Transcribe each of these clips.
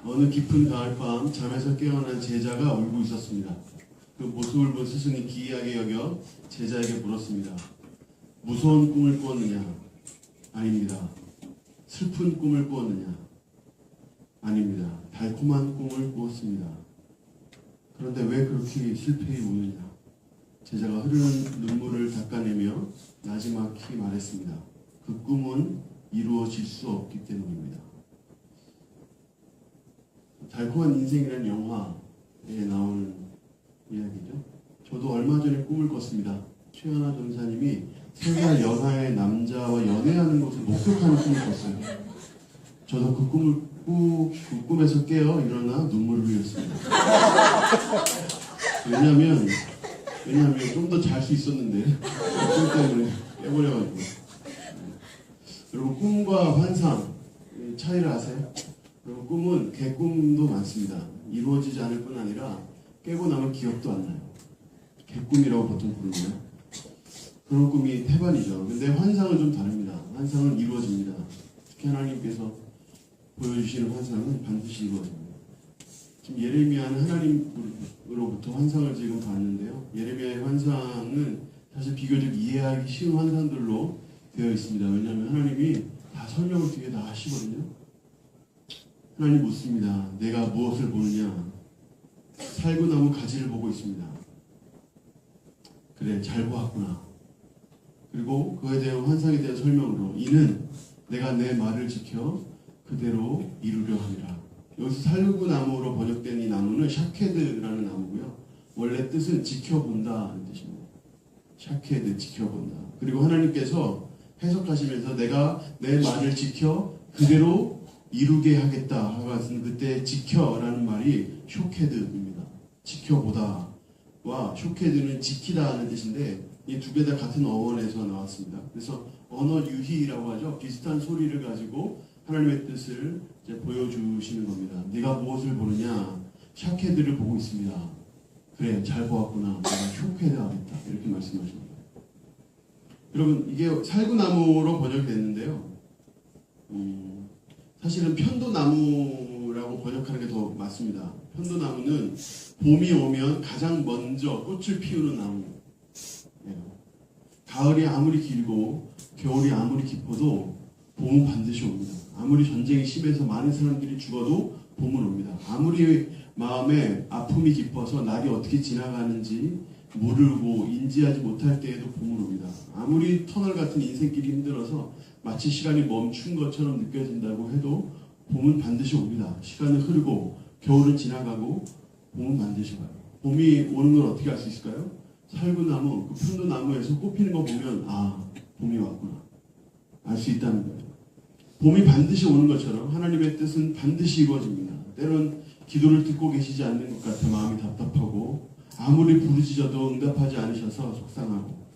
어느 깊은 가을밤 잠에서 깨어난 제자가 울고 있었습니다. 그 모습을 본 스승이 기이하게 여겨 제자에게 물었습니다. 무서운 꿈을 꾸었느냐? 아닙니다. 슬픈 꿈을 꾸었느냐? 아닙니다. 달콤한 꿈을 꾸었습니다. 그런데 왜 그렇게 슬프게 우느냐? 제자가 흐르는 눈물을 닦아내며 나지막히 말했습니다. 그 꿈은 이루어질 수 없기 때문입니다. 달콤한 인생이라는 영화에 나오는 이야기죠. 저도 얼마 전에 꿈을 꿨습니다. 최연아 전사님이 3살 연하의 남자와 연애하는 것을 목격하는 꿈을 꿨어요. 저도 그 꿈에서 깨어 일어나 눈물을 흘렸습니다. 왜냐하면 좀 더 잘 수 있었는데 꿈 때문에 깨버려가지고. 여러분, 꿈과 환상 차이를 아세요? 그리고 꿈은 개꿈도 많습니다. 이루어지지 않을 뿐 아니라 깨고 나면 기억도 안 나요. 개꿈이라고 보통 부르고요. 그런 꿈이 태반이죠. 근데 환상은 좀 다릅니다. 환상은 이루어집니다. 특히 하나님께서 보여주시는 환상은 반드시 이루어집니다. 지금 예레미야는 하나님으로부터 환상을 지금 봤는데요. 예레미야의 환상은 사실 비교적 이해하기 쉬운 환상들로 되어 있습니다. 왜냐하면 하나님이 다 설명을 뒤에 다 하시거든요. 하나님 묻습니다. 내가 무엇을 보느냐? 살구나무 가지를 보고 있습니다. 그래, 잘 보았구나. 그리고 그에 대한 환상에 대한 설명으로 이는 내가 내 말을 지켜 그대로 이루려 함이라. 여기서 살구나무로 번역된 이 나무는 샤케드라는 나무고요. 원래 뜻은 지켜본다는 뜻입니다. 샤케드, 지켜본다. 그리고 하나님께서 해석하시면서 내가 내 말을 지켜 그대로 이루게 하겠다 하고 그때 지켜라는 말이 쇼케드입니다. 지켜보다와 쇼케드는 지키다 하는 뜻인데 이 두 개 다 같은 어원에서 나왔습니다. 그래서 언어 유희라고 하죠. 비슷한 소리를 가지고 하나님의 뜻을 이제 보여주시는 겁니다. 네가 무엇을 보느냐? 샤케드를 보고 있습니다. 그래, 잘 보았구나. 내가 쇼케드 하겠다. 이렇게 말씀하십니다. 여러분, 이게 살구나무로 번역됐는데요. 사실은 편도나무라고 번역하는 게 더 맞습니다. 편도나무는 봄이 오면 가장 먼저 꽃을 피우는 나무예요. 가을이 아무리 길고 겨울이 아무리 깊어도 봄은 반드시 옵니다. 아무리 전쟁이 심해서 많은 사람들이 죽어도 봄은 옵니다. 아무리 마음에 아픔이 깊어서 날이 어떻게 지나가는지 모르고 인지하지 못할 때에도 봄은 옵니다. 아무리 터널 같은 인생길이 힘들어서 마치 시간이 멈춘 것처럼 느껴진다고 해도 봄은 반드시 옵니다. 시간은 흐르고 겨울은 지나가고 봄은 반드시 와요. 봄이 오는 걸 어떻게 알 수 있을까요? 살구나무, 그 편도나무에서 꽃피는 거 보면 봄이 왔구나. 알 수 있다는 거예요. 봄이 반드시 오는 것처럼 하나님의 뜻은 반드시 이루어집니다. 때론 기도를 듣고 계시지 않는 것 같아 마음이 답답하고 아무리 부르짖어도 응답하지 않으셔서 속상하고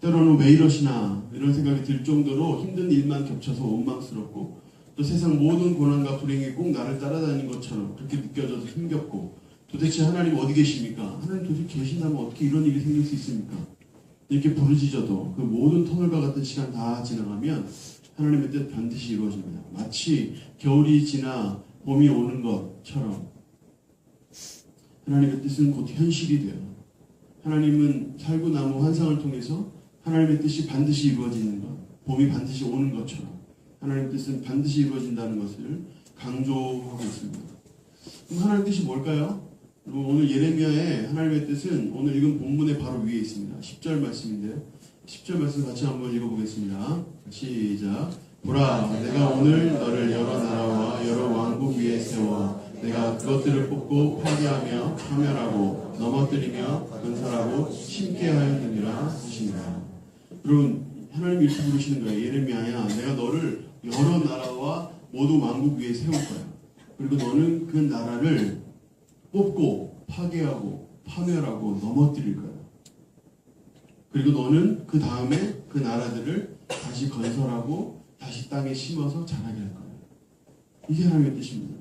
때로는 왜 이러시나 이런 생각이 들 정도로 힘든 일만 겹쳐서 원망스럽고 또 세상 모든 고난과 불행이 꼭 나를 따라다니는 것처럼 그렇게 느껴져서 힘겹고 도대체 하나님 어디 계십니까? 하나님 도대체 계신다면 어떻게 이런 일이 생길 수 있습니까? 이렇게 부르짖어도 그 모든 터널과 같은 시간 다 지나가면 하나님의 뜻 반드시 이루어집니다. 마치 겨울이 지나 봄이 오는 것처럼 하나님의 뜻은 곧 현실이 돼요. 하나님은 살구나무 환상을 통해서 하나님의 뜻이 반드시 이루어지는 것, 봄이 반드시 오는 것처럼 하나님의 뜻은 반드시 이루어진다는 것을 강조하고 있습니다. 그럼 하나님의 뜻이 뭘까요? 오늘 예레미야의 하나님의 뜻은 오늘 읽은 본문의 바로 위에 있습니다. 10절 말씀인데요. 10절 말씀 같이 한번 읽어보겠습니다. 시작. 보라, 내가 오늘 너를 여러 나라와 여러 왕국 위에 세워 내가 그것들을 뽑고 파괴하며 파멸하고 넘어뜨리며 건설하고 심게 하였느니라 하시니라. 여러분, 하나님이 이렇게 부르시는 거예요. 예레미야야, 내가 너를 여러 나라와 모두 왕국 위에 세울 거야. 그리고 너는 그 나라를 뽑고 파괴하고 파멸하고 넘어뜨릴 거야. 그리고 너는 그 다음에 그 나라들을 다시 건설하고 다시 땅에 심어서 자라게 할 거야. 이게 하나님의 뜻입니다.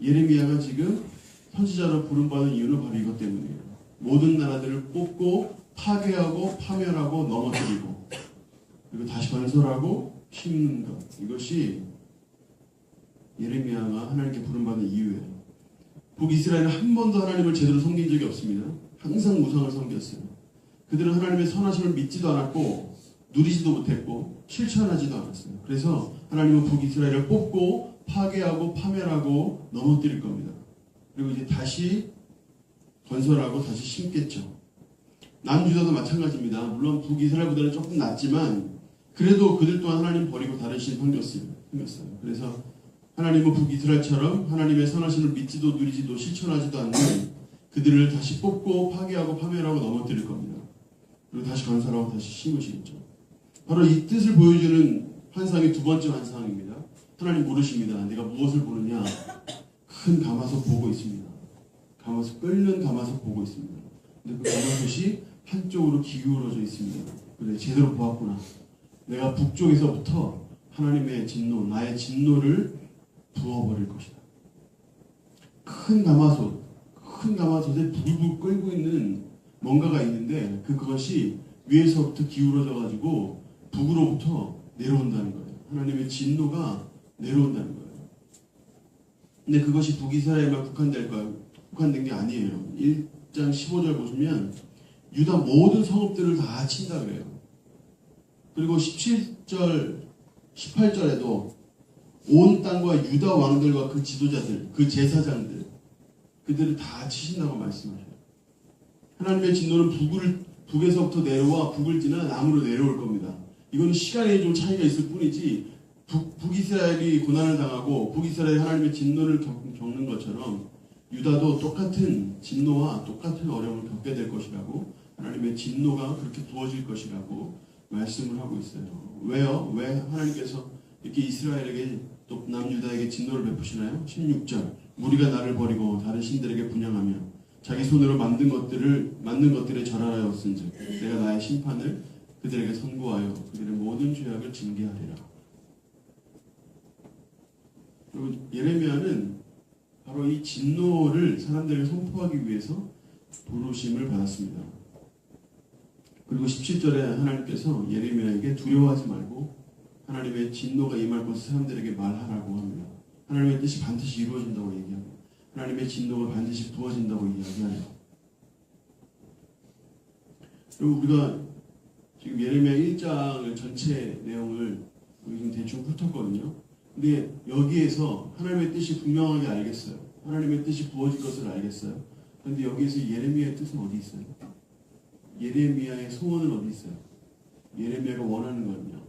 예레미야가 지금 선지자로 부름받은 이유는 바로 이것 때문이에요. 모든 나라들을 뽑고 파괴하고 파멸하고 넘어뜨리고 그리고 다시 건설하고 심는 것. 이것이 예레미야가 하나님께 부름받은 이유예요. 북이스라엘은 한 번도 하나님을 제대로 섬긴 적이 없습니다. 항상 우상을 섬겼어요. 그들은 하나님의 선하심을 믿지도 않았고 누리지도 못했고 실천하지도 않았어요. 그래서 하나님은 북이스라엘을 뽑고 파괴하고 파멸하고 넘어뜨릴 겁니다. 그리고 이제 다시 건설하고 다시 심겠죠. 남유다도 마찬가지입니다. 물론 북이스라엘보다는 조금 낫지만 그래도 그들 또한 하나님 버리고 다른 신 섬겼어요. 그래서 하나님은 북이스라엘처럼 하나님의 선하심을 믿지도 누리지도 실천하지도 않는 그들을 다시 뽑고 파괴하고 파멸하고 넘어뜨릴 겁니다. 그리고 다시 건설하고 다시 심으시겠죠. 바로 이 뜻을 보여주는 환상의 두 번째 환상입니다. 하나님 물으십니다. 내가 무엇을 보느냐? 큰 가마솥 보고 있습니다. 가마솥, 끓는 가마솥 보고 있습니다. 근데 그 가마솥이 한쪽으로 기울어져 있습니다. 그래, 제대로 보았구나. 내가 북쪽에서부터 하나님의 진노, 나의 진노를 부어버릴 것이다. 큰 가마솥에 불불 끓고 있는 뭔가가 있는데 그것이 위에서부터 기울어져가지고 북으로부터 내려온다는 거예요. 하나님의 진노가 내려온다는 거예요. 근데 그것이 북이스라엘만 국한된 게 아니에요. 1장 15절 보시면 유다 모든 성읍들을 다 친다 그래요. 그리고 17절, 18절에도 온 땅과 유다 왕들과 그 지도자들, 그 제사장들, 그들을 다 치신다고 말씀하셔요. 하나님의 진노는 북에서부터 내려와 북을 지나 남으로 내려올 겁니다. 이건 시간에 좀 차이가 있을 뿐이지 북이스라엘이 고난을 당하고 북이스라엘이 하나님의 진노를 겪는 것처럼 유다도 똑같은 진노와 똑같은 어려움을 겪게 될 것이라고 하나님의 진노가 그렇게 부어질 것이라고 말씀을 하고 있어요. 왜요? 왜 하나님께서 이렇게 이스라엘에게 또 남유다에게 진노를 베푸시나요? 16절 무리가 나를 버리고 다른 신들에게 분향하며 자기 손으로 만든 것들에 절하였은즉 내가 나의 심판을 그들에게 선고하여 그들의 모든 죄악을 징계하리라. 그리고 예레미야는 바로 이 진노를 사람들에게 선포하기 위해서 부르심을 받았습니다. 그리고 17절에 하나님께서 예레미야에게 두려워하지 말고 하나님의 진노가 임할 것을 사람들에게 말하라고 합니다. 하나님의 뜻이 반드시 이루어진다고 얘기합니다. 하나님의 진노가 반드시 부어진다고 이야기하네요. 그리고 우리가 지금 예레미야 1장 전체 내용을 지금 대충 훑었거든요. 근데 여기에서 하나님의 뜻이 분명하게 알겠어요. 하나님의 뜻이 부어질 것을 알겠어요. 그런데 여기에서 예레미야의 뜻은 어디 있어요? 예레미야의 소원은 어디 있어요? 예레미야가 원하는 거는요.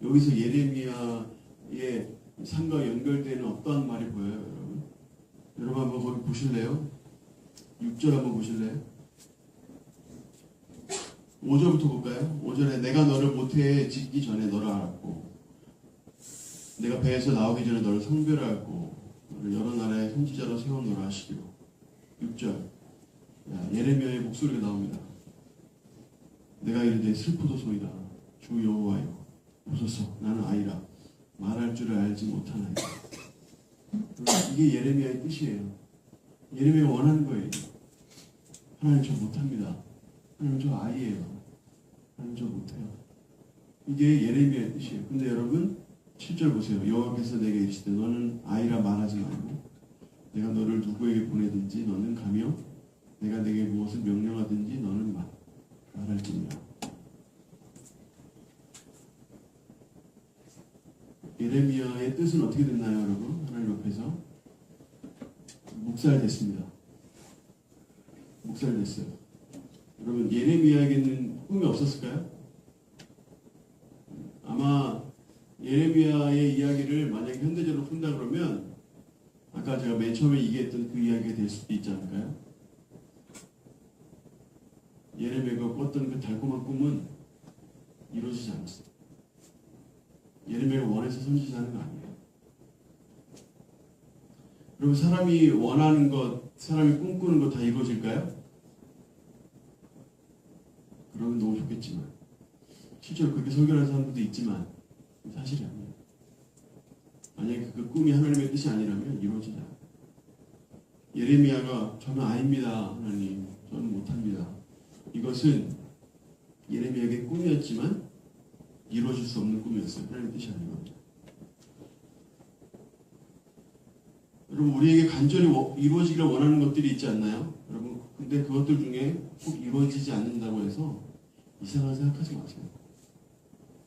여기서 예레미야의 삶과 연결되는 어떠한 말이 보여요, 여러분? 여러분 한번 거기 보실래요? 6절 한번 보실래요? 5절부터 볼까요? 5절에 내가 너를 모태에 짓기 전에 너를 알았고 내가 배에서 나오기 전에 너를 성별하였고 너를 여러 나라의 선지자로 세워놓으라 하시기로. 6절 예레미야의 목소리가 나옵니다. 내가 이르되 슬프도소이다. 주 여호와여 보소서 나는 아이라 말할 줄을 알지 못하나이다. 이게 예레미야의 뜻이에요. 예레미야가 원하는 거예요. 하나님 저 못합니다. 하나님 저 아이예요. 하나님 저 못해요. 이게 예레미야의 뜻이에요. 근데 여러분 7절 보세요. 여호와께서 내게 이르시되 너는 아이라 말하지 말고 내가 너를 누구에게 보내든지 너는 가며 내가 내게 무엇을 명령하든지 너는 말할지니라. 예레미야의 뜻은 어떻게 됐나요, 여러분? 하나님 앞에서 묵살됐습니다. 묵살됐어요. 여러분 예레미야에게는 꿈이 없었을까요? 아마 예레미야의 이야기를 만약에 현대적으로 푼다 그러면 아까 제가 맨 처음에 얘기했던 그 이야기가 될 수도 있지 않을까요? 예레미야가 꿨던 그 달콤한 꿈은 이루어지지 않았어요. 예레미야가 원해서 선지자하는 거 아니에요. 여러분 사람이 원하는 것, 사람이 꿈꾸는 것 다 이루어질까요? 그러면 너무 좋겠지만 실제로 그렇게 설교하는 사람들도 있지만 사실이 아니에요. 만약에 그 꿈이 하나님의 뜻이 아니라면 이루어지지 않아요. 예레미야가 저는 아닙니다. 하나님 저는 못합니다. 이것은 예레미야에게 꿈이었지만 이루어질 수 없는 꿈이었어요. 하나님의 뜻이 아닌 겁니다. 여러분 우리에게 간절히 이루어지기를 원하는 것들이 있지 않나요? 여러분 근데 그것들 중에 꼭 이루어지지 않는다고 해서 이상하게 생각하지 마세요.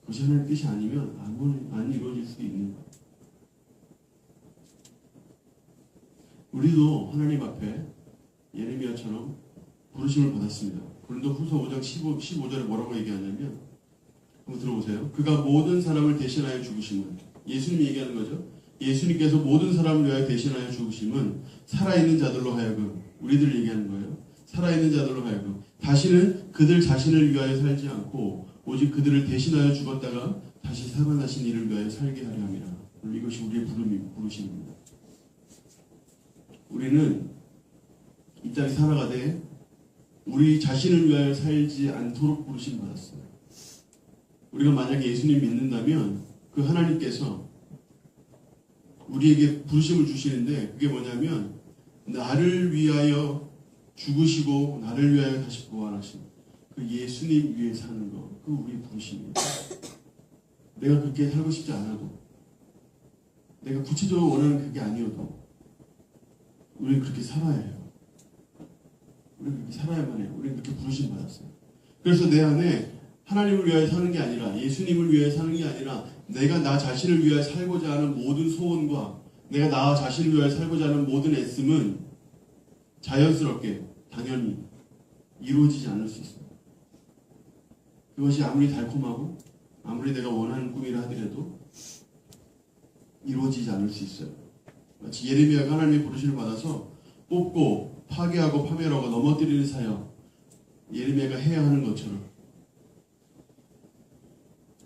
그것이 하나님의 뜻이 아니면 안 이루어질 수도 있는 거예요. 우리도 하나님 앞에 예레미야처럼 부르심을 받았습니다. 고린도후서 5장 15절에 뭐라고 얘기하냐면 한번 들어보세요. 그가 모든 사람을 대신하여 죽으심은 예수님이 얘기하는 거죠. 예수님께서 모든 사람을 위하여 대신하여 죽으심은 살아있는 자들로 하여금 우리들 얘기하는 거예요. 살아있는 자들로 하여금 다시는 그들 자신을 위하여 살지 않고 오직 그들을 대신하여 죽었다가 다시 살아나신 이를 위하여 살게 하려 함이라. 이것이 우리의 부르심입니다. 우리는 이 땅에 살아가되 우리 자신을 위하여 살지 않도록 부르심 받았어요. 우리가 만약에 예수님 믿는다면 그 하나님께서 우리에게 부르심을 주시는데 그게 뭐냐면 나를 위하여 죽으시고 나를 위하여 다시 부활하신 그 예수님 위해 사는 거, 그 우리 부르심이에요. 내가 그렇게 살고 싶지 않아도, 내가 구체적으로 원하는 그게 아니어도 우리는 그렇게 살아야 해요. 우리는 그렇게 살아야만 해요. 우리는 그렇게 부르심 받았어요. 그래서 내 안에 하나님을 위하여 사는 게 아니라 예수님을 위하여 사는 게 아니라 내가 나 자신을 위하여 살고자 하는 모든 소원과 내가 나 자신을 위하여 살고자 하는 모든 애씀은 자연스럽게 당연히 이루어지지 않을 수 있어요. 그것이 아무리 달콤하고 아무리 내가 원하는 꿈이라 하더라도 이루어지지 않을 수 있어요. 마치 예레미야가 하나님의 부르심을 받아서 뽑고 파괴하고 파멸하고 넘어뜨리는 사역 예레미야가 해야 하는 것처럼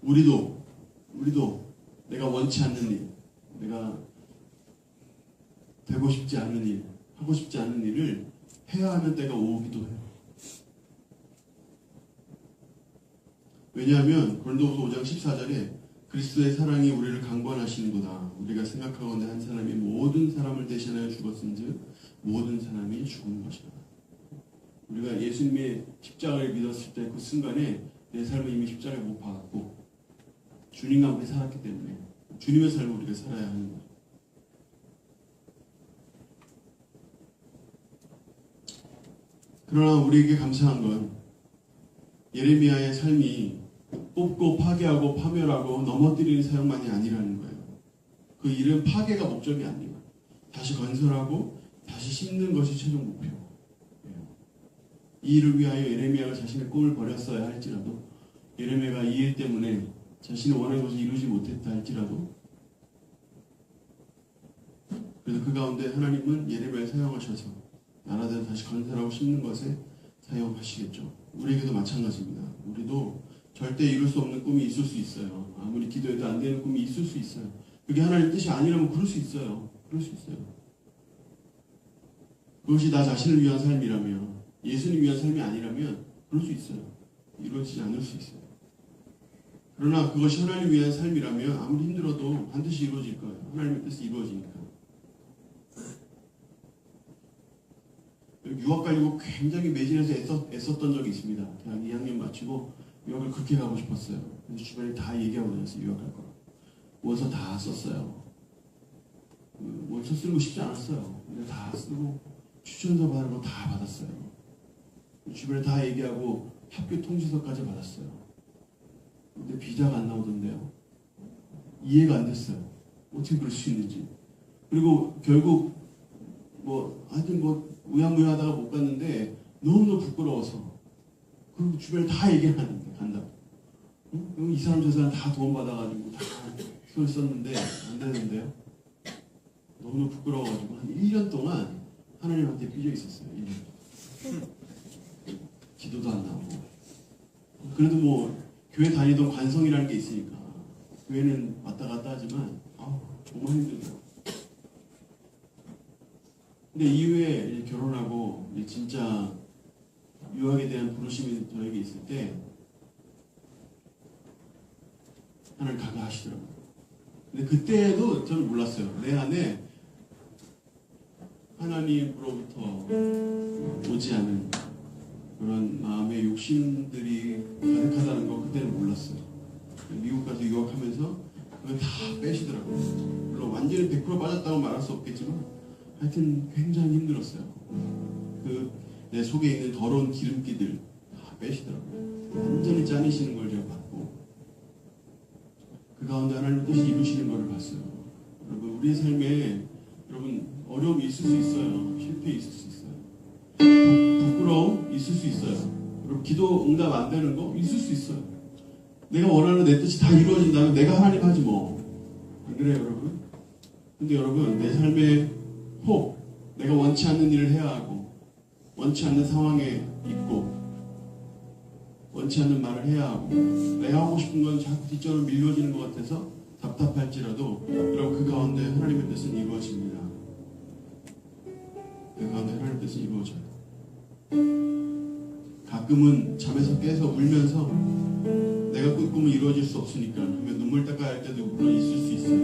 우리도 내가 원치 않는 일, 내가 되고 싶지 않은 일, 하고 싶지 않은 일을 해야 하는 때가 오기도 해요. 왜냐하면 고린도후서 5장 14절에 그리스도의 사랑이 우리를 강권하시는도다. 우리가 생각하건대 한 사람이 모든 사람을 대신하여 죽었은즉 모든 사람이 죽은 것이다. 우리가 예수님의 십자가를 믿었을 때 그 순간에 내 삶은 이미 십자가를 못 박았고 주님과 함께 살았기 때문에 주님의 삶을 우리가 살아야 하는 거예요. 그러나 우리에게 감사한 건 예레미야의 삶이 뽑고 파괴하고 파멸하고 넘어뜨리는 사역만이 아니라는 거예요. 그 일은 파괴가 목적이 아니에요. 다시 건설하고 다시 심는 것이 최종 목표예요. 이 일을 위하여 예레미야가 자신의 꿈을 버렸어야 할지라도 예레미야가 이 일 때문에 자신이 원하는 것을 이루지 못했다 할지라도 그래서 그 가운데 하나님은 예레미야를 사용하셔서 나라대로 다시 건설하고 심는 것에 사용하시겠죠. 우리에게도 마찬가지입니다. 우리도 절대 이룰 수 없는 꿈이 있을 수 있어요. 아무리 기도해도 안 되는 꿈이 있을 수 있어요. 그게 하나님의 뜻이 아니라면 그럴 수 있어요. 그럴 수 있어요. 그것이 나 자신을 위한 삶이라면 예수님 위한 삶이 아니라면 그럴 수 있어요. 이루어지지 않을 수 있어요. 그러나 그것이 하나님 위한 삶이라면 아무리 힘들어도 반드시 이루어질 거예요. 하나님의 뜻이 이루어지니까. 유학 가려고 굉장히 매진해서 애썼던 적이 있습니다. 대학 2학년 마치고 유학을 그렇게 가고 싶었어요. 그래서 주변에 다 얘기하고 다녔어요. 유학 갈 거라고. 원서 다 썼어요. 원서 쓰는 거 쉽지 않았어요. 근데 다 쓰고 추천서 받는 거 다 받았어요. 주변에 다 얘기하고 학교 통지서까지 받았어요. 근데 비자가 안 나오던데요. 이해가 안 됐어요. 어떻게 그럴 수 있는지. 그리고 결국 하여튼 우야무야하다가 못 갔는데 너무너무 부끄러워서 그리고 주변에 다 얘기하는데 간다고. 응? 이 사람 저 사람 다 도움받아가지고 다 손을 썼는데 안 되는데요. 너무너무 부끄러워가지고 한 1년 동안 하나님한테 삐져 있었어요. 1년. 기도도 안 나오고. 그래도 교회 다니던 관성이라는 게 있으니까 교회는 왔다 갔다 하지만 정말 힘들더라고요. 근데 이후에 결혼하고 진짜 유학에 대한 부르심이 저에게 있을 때 하나님 가게 하시더라고요. 근데 그때도 저는 몰랐어요. 내 안에 하나님으로부터 오지 않은 그런 마음의 욕심들이 가득하다는 거 그때는 몰랐어요. 미국 가서 유학하면서 그걸 다 빼시더라고요. 물론 완전히 100% 빠졌다고 말할 수 없겠지만 하여튼 굉장히 힘들었어요. 그 내 속에 있는 더러운 기름기들 다 빼시더라고요. 완전히 짜내시는 걸 제가 봤고, 그 가운데 하나님 뜻이 이루시는 것을 봤어요. 여러분, 우리의 삶에 여러분 어려움이 있을 수 있어요. 실패 있을 수 있어요. 부끄러움 있을 수 있어요. 여러분, 기도 응답 안 되는 거 있을 수 있어요. 내가 원하는 내 뜻이 다 이루어진다면 내가 하나님 하지 뭐. 안 그래요, 여러분? 근데 여러분, 내 삶에 혹 내가 원치 않는 일을 해야 하고, 원치 않는 상황에 있고, 원치 않는 말을 해야 하고, 내가 하고 싶은 건 자꾸 뒷전으로 밀려지는 것 같아서 답답할지라도 여러분, 그 가운데 하나님의 뜻은 이루어집니다. 그 가운데 하나님의 뜻은 이루어져요. 가끔은 잠에서 깨서 울면서 내가 꾼 꿈은 이루어질 수 없으니까 하면 눈물 닦아야 할 때도 물론 있을 수 있어요.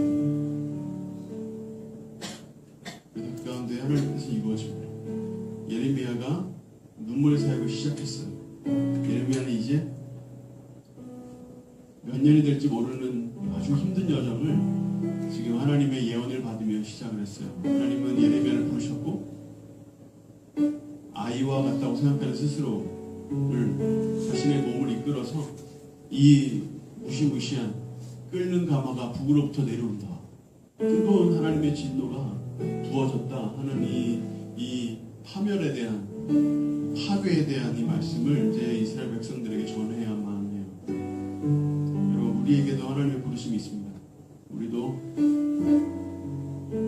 그래서 그 가운데 하나님의 뜻은 이루어집니다. 예레미야가 눈물의 사역을 시작했어요. 예레미야는 이제 몇 년이 될지 모르는 아주 힘든 여정을 지금 하나님의 예언을 받으며 시작을 했어요. 하나님은 예레미야를 부르셨고, 아이와 같다고 생각하는 스스로를 자신의 몸을 이끌어서 이 무시무시한 끓는 가마가 북으로부터 내려온다, 뜨거운 하나님의 진노가 부어졌다 하는 이 파멸에 대한, 파괴에 대한 이 말씀을 이제 이스라엘 백성들에게 전해야만 해요. 여러분, 우리에게도 하나님의 부르심이 있습니다. 우리도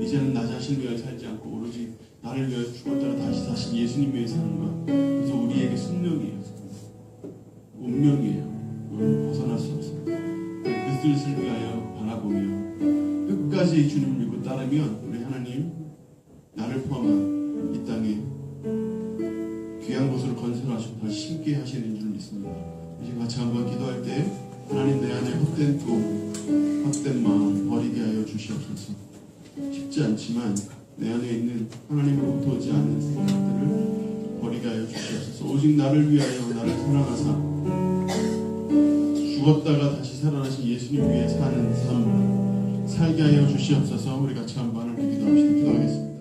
이제는 나 자신을 위하여 살지 않고 오로지 나를 위하여 죽었다가 다시 사신 예수님 위해 사는 것, 그래서 우리에게 숙명이에요. 운명이에요. 벗어날 수 없어요. 그 뜻을 위하여 바라보며 끝까지 주님을 믿고 따르면 우리 하나님, 나를 포함한 이 땅에 귀한 곳으로 건설하시고 다시 심게 하시는 줄 믿습니다. 이제 같이 한번 기도할 때 하나님, 내 안에 헛된 꿈, 헛된 마음 버리게 하여 주시옵소서. 쉽지 않지만 내 안에 있는 하나님으로부터 오지 않는 생각들을 버리게 하여 주시옵소서. 오직 나를 위하여 나를 사랑하사 죽었다가 다시 살아나신 예수님 위해 사는 삶 살게 하여 주시옵소서. 우리 같이 한번 하나님께 기도합시다. 기도하겠습니다.